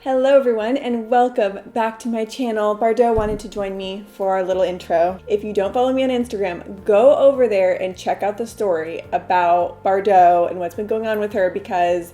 Hello everyone and welcome back to my channel. Bardot wanted to join me for our little intro. If you don't follow me on Instagram, go over there and check out the story about Bardot and what's been going on with her because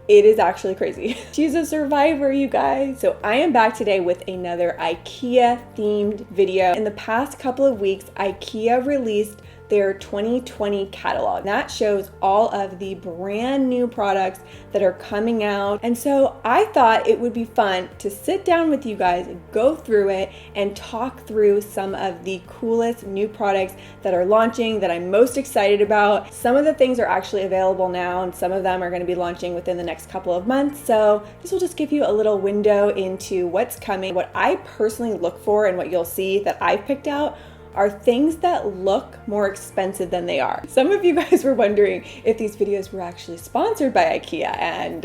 it is actually crazy. She's a survivor, you guys. So I am back today with another IKEA themed video. In the past couple of weeks, IKEA released their 2020 catalog. That shows all of the brand new products that are coming out. And so I thought it would be fun to sit down with you guys, go through it, and talk through some of the coolest new products that are launching that I'm most excited about. Some of the things are actually available now, and some of them are going to be launching within the next couple of months. So this will just give you a little window into what's coming. What I personally look for and what you'll see that I've picked out are things that look more expensive than they are. Some of you guys were wondering if these videos were actually sponsored by IKEA, and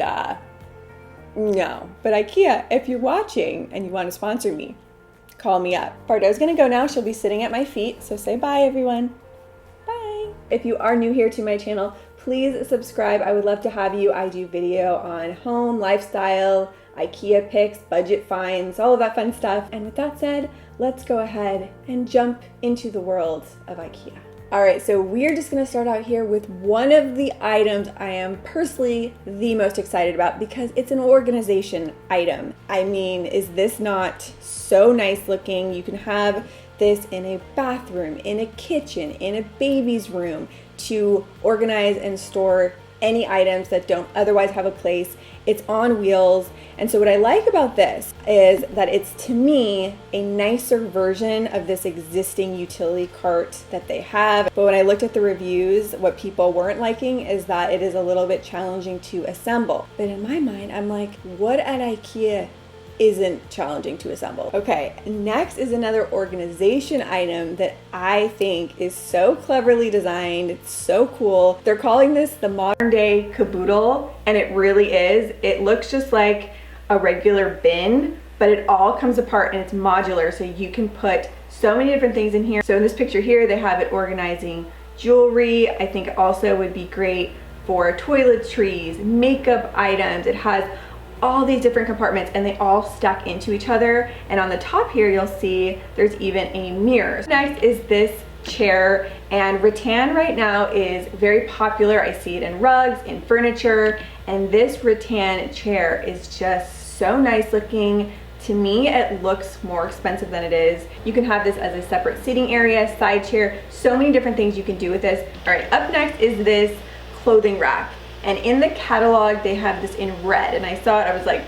no. But IKEA, if you're watching and you want to sponsor me, call me up. Bardot's gonna go now. She'll be sitting at my feet, so say bye, everyone. Bye. If you are new here to my channel, please subscribe. I would love to have you. I do video on home, lifestyle, IKEA picks, budget finds, all of that fun stuff. And with that said, let's go ahead and jump into the world of IKEA. All right, so we're just gonna start out here with one of the items I am personally the most excited about because it's an organization item. I mean, is this not so nice looking? You can have this in a bathroom, in a kitchen, in a baby's room to organize and store any items that don't otherwise have a place. It's on wheels. And so what I like about this is that it's, to me, a nicer version of this existing utility cart that they have. But when I looked at the reviews, what people weren't liking is that it is a little bit challenging to assemble. But in my mind, I'm like, what at IKEA isn't challenging to assemble? Okay, next is another organization item that I think is so cleverly designed. It's so cool. They're calling this the modern day caboodle, and it really is. It looks just like a regular bin, but it all comes apart and it's modular, so you can put so many different things in here. So in this picture here, they have it organizing jewelry. I think it also would be great for toiletries, makeup items. It has all these different compartments and they all stack into each other. And on the top here, you'll see there's even a mirror. Next is this chair, and rattan right now is very popular. I see it in rugs, in furniture, and this rattan chair is just so nice looking. To me, it looks more expensive than it is. You can have this as a separate seating area, side chair, so many different things you can do with this. All right, up next is this clothing rack. And in the catalog, they have this in red. And I saw it, I was like,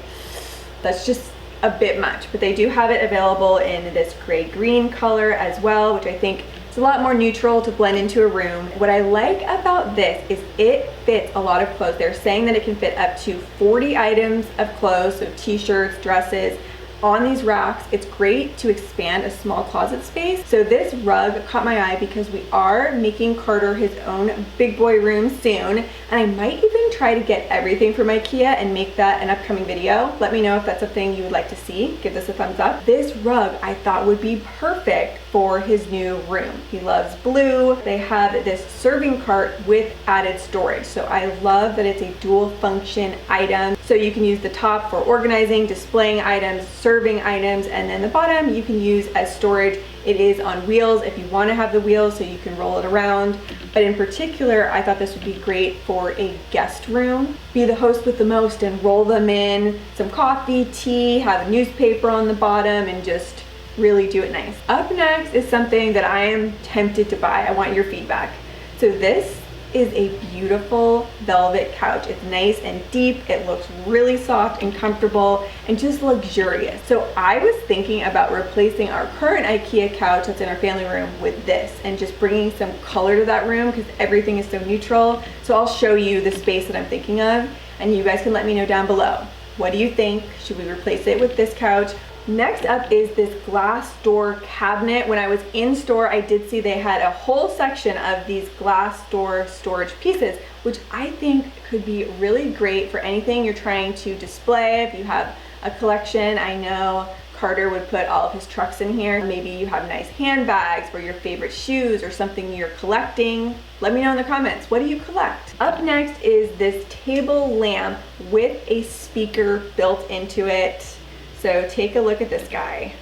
that's just a bit much. But they do have it available in this gray-green color as well, which I think is a lot more neutral to blend into a room. What I like about this is it fits a lot of clothes. They're saying that it can fit up to 40 items of clothes, so t-shirts, dresses, on these racks. It's great to expand a small closet space. So this rug caught my eye because we are making Carter his own big boy room soon, and I might even try to get everything from IKEA and make that an upcoming video. Let me know if that's a thing you would like to see. Give this a thumbs up. This rug I thought would be perfect for his new room. He loves blue. They have this serving cart with added storage. So I love that it's a dual function item. So you can use the top for organizing, displaying items, serving items, and then the bottom you can use as storage. It is on wheels if you want to have the wheels so you can roll it around. But in particular, I thought this would be great for a guest room. Be the host with the most and roll them in some coffee, tea, have a newspaper on the bottom, and just really do it nice. Up next is something that I am tempted to buy. I want your feedback. So this is a beautiful velvet couch. It's nice and deep. It looks really soft and comfortable and just luxurious. So I was thinking about replacing our current IKEA couch that's in our family room with this and just bringing some color to that room because everything is so neutral. So I'll show you the space that I'm thinking of, and you guys can let me know down below. What do you think? Should we replace it with this couch? Next up is this glass door cabinet. When I was in store, I did see they had a whole section of these glass door storage pieces, which I think could be really great for anything you're trying to display. If you have a collection, I know Carter would put all of his trucks in here. Maybe you have nice handbags or your favorite shoes or something you're collecting. Let me know in the comments, what do you collect? Up next is this table lamp with a speaker built into it. So take a look at this guy.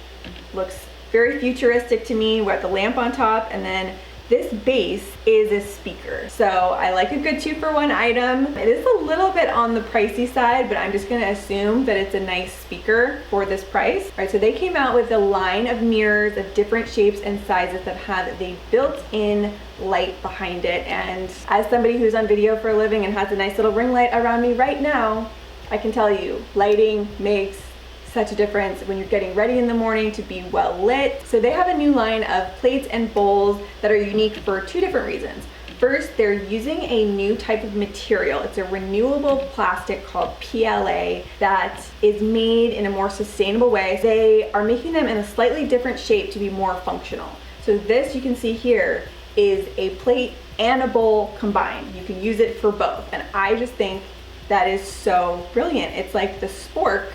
Looks very futuristic to me. We have the lamp on top, and then this base is a speaker. So I like a good 2-for-1 item. It is a little bit on the pricey side, but I'm just gonna assume that it's a nice speaker for this price. All right, so they came out with a line of mirrors of different shapes and sizes that have the built-in light behind it. And as somebody who's on video for a living and has a nice little ring light around me right now, I can tell you, lighting makes such a difference when you're getting ready in the morning to be well lit. So they have a new line of plates and bowls that are unique for 2 different reasons. First, they're using a new type of material. It's a renewable plastic called PLA that is made in a more sustainable way. They are making them in a slightly different shape to be more functional. So this, you can see here, is a plate and a bowl combined. You can use it for both. And I just think that is so brilliant. It's like the spork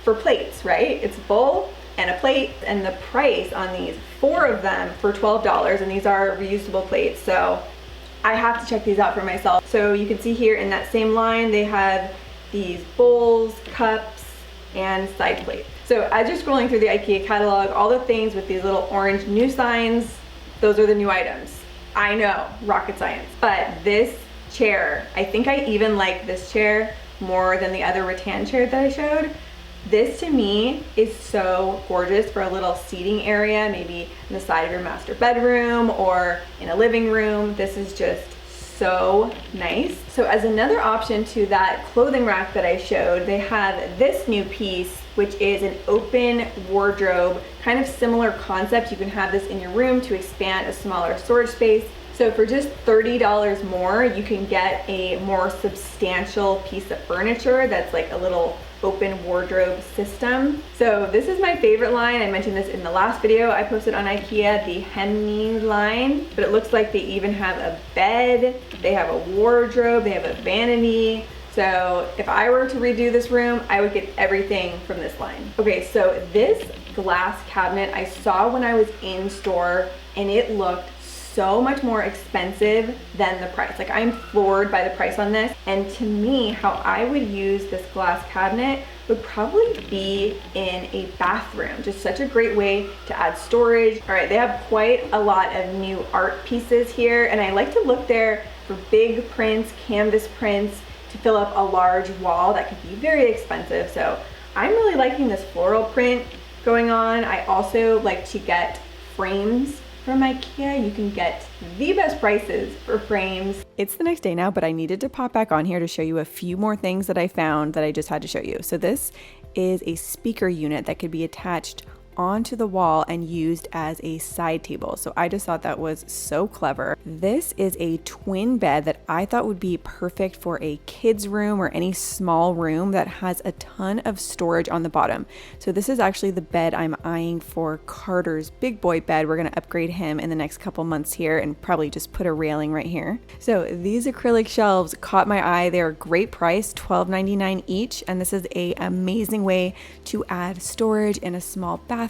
for plates, right? It's a bowl and a plate, and the price on these, 4 of them for $12, and these are reusable plates, so I have to check these out for myself. So you can see here in that same line, they have these bowls, cups, and side plates. So as you're scrolling through the IKEA catalog, all the things with these little orange new signs, those are the new items. I know, rocket science. But this chair, I think I even like this chair more than the other rattan chair that I showed. This to me is so gorgeous for a little seating area, maybe in the side of your master bedroom or in a living room. This is just so nice. So as another option to that clothing rack that I showed, they have this new piece, which is an open wardrobe, kind of similar concept. You can have this in your room to expand a smaller storage space. So for just $30 more, you can get a more substantial piece of furniture that's like a little open wardrobe system. So this is my favorite line. I mentioned this in the last video I posted on IKEA, the Hemme line, but it looks like they even have a bed, they have a wardrobe, they have a vanity. So if I were to redo this room, I would get everything from this line. Okay, so this glass cabinet I saw when I was in store, and it looked so much more expensive than the price. Like, I'm floored by the price on this. And to me, how I would use this glass cabinet would probably be in a bathroom. Just such a great way to add storage. All right, they have quite a lot of new art pieces here, and I like to look there for big prints, canvas prints, to fill up a large wall that could be very expensive. So I'm really liking this floral print going on. I also like to get frames from IKEA. You can get the best prices for frames. It's the next day now, but I needed to pop back on here to show you a few more things that I found that I just had to show you. So this is a speaker unit that could be attached onto the wall and used as a side table. So I just thought that was so clever. This is a twin bed that I thought would be perfect for a kid's room or any small room that has a ton of storage on the bottom. So this is actually the bed I'm eyeing for Carter's big boy bed. We're going to upgrade him in the next couple months here and probably just put a railing right here. So these acrylic shelves caught my eye. They're a great price, $12.99 each, and this is an amazing way to add storage in a small bathroom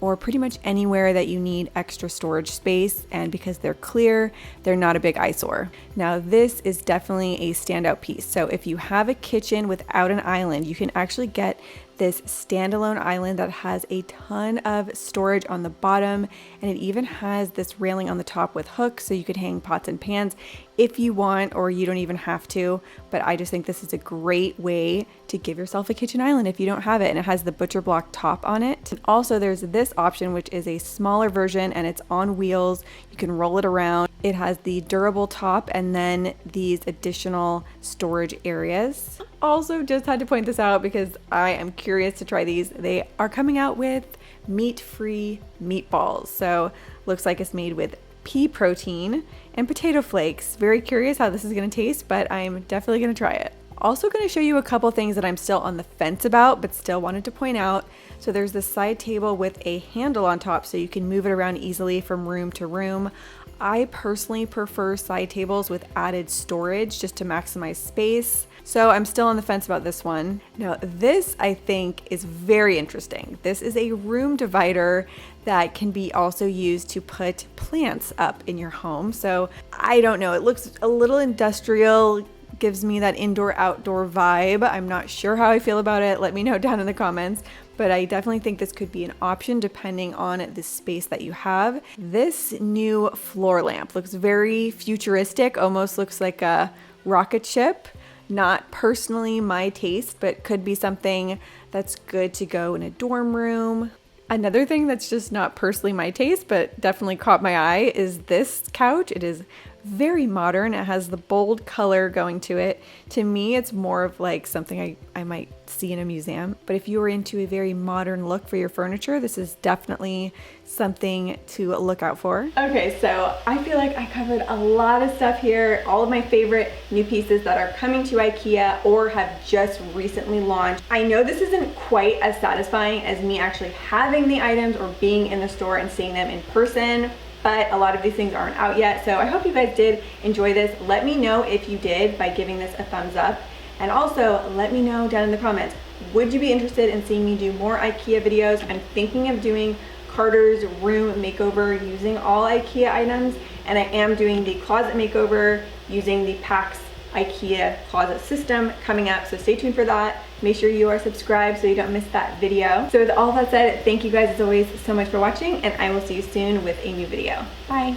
or pretty much anywhere that you need extra storage space. And because they're clear, they're not a big eyesore. Now this is definitely a standout piece. So if you have a kitchen without an island, you can actually get this standalone island that has a ton of storage on the bottom, and it even has this railing on the top with hooks so you could hang pots and pans if you want, or you don't even have to. But I just think this is a great way to give yourself a kitchen island if you don't have it, and it has the butcher block top on it. And also there's this option, which is a smaller version, and it's on wheels. You can roll it around. It has the durable top and then these additional storage areas. Also just had to point this out because I am curious to try these. They are coming out with meat-free meatballs. So looks like it's made with pea protein and potato flakes. Very curious how this is going to taste, but I'm definitely going to try it. Also going to show you a couple things that I'm still on the fence about, but still wanted to point out. So there's this side table with a handle on top so you can move it around easily from room to room. I personally prefer side tables with added storage just to maximize space. So I'm still on the fence about this one. Now this I think is very interesting. This is a room divider that can be also used to put plants up in your home. So I don't know, it looks a little industrial, gives me that indoor-outdoor vibe. I'm not sure how I feel about it. Let me know down in the comments. But I definitely think this could be an option depending on the space that you have. This new floor lamp looks very futuristic, almost looks like a rocket ship. Not personally my taste, but could be something that's good to go in a dorm room. Another thing that's just not personally my taste, but definitely caught my eye is this couch. It is very modern. It has the bold color going to it. To me, it's more of like something I might see in a museum. But if you are into a very modern look for your furniture, this is definitely something to look out for. Okay, so I feel like I covered a lot of stuff here. All of my favorite new pieces that are coming to IKEA or have just recently launched. I know this isn't quite as satisfying as me actually having the items or being in the store and seeing them in person, but a lot of these things aren't out yet. So I hope you guys did enjoy this. Let me know if you did by giving this a thumbs up. And also let me know down in the comments, would you be interested in seeing me do more IKEA videos? I'm thinking of doing Carter's room makeover using all IKEA items, and I am doing the closet makeover using the PAX IKEA closet system coming up, so stay tuned for that. Make sure you are subscribed so you don't miss that video. So with all that said, thank you guys as always so much for watching, and I will see you soon with a new video. Bye.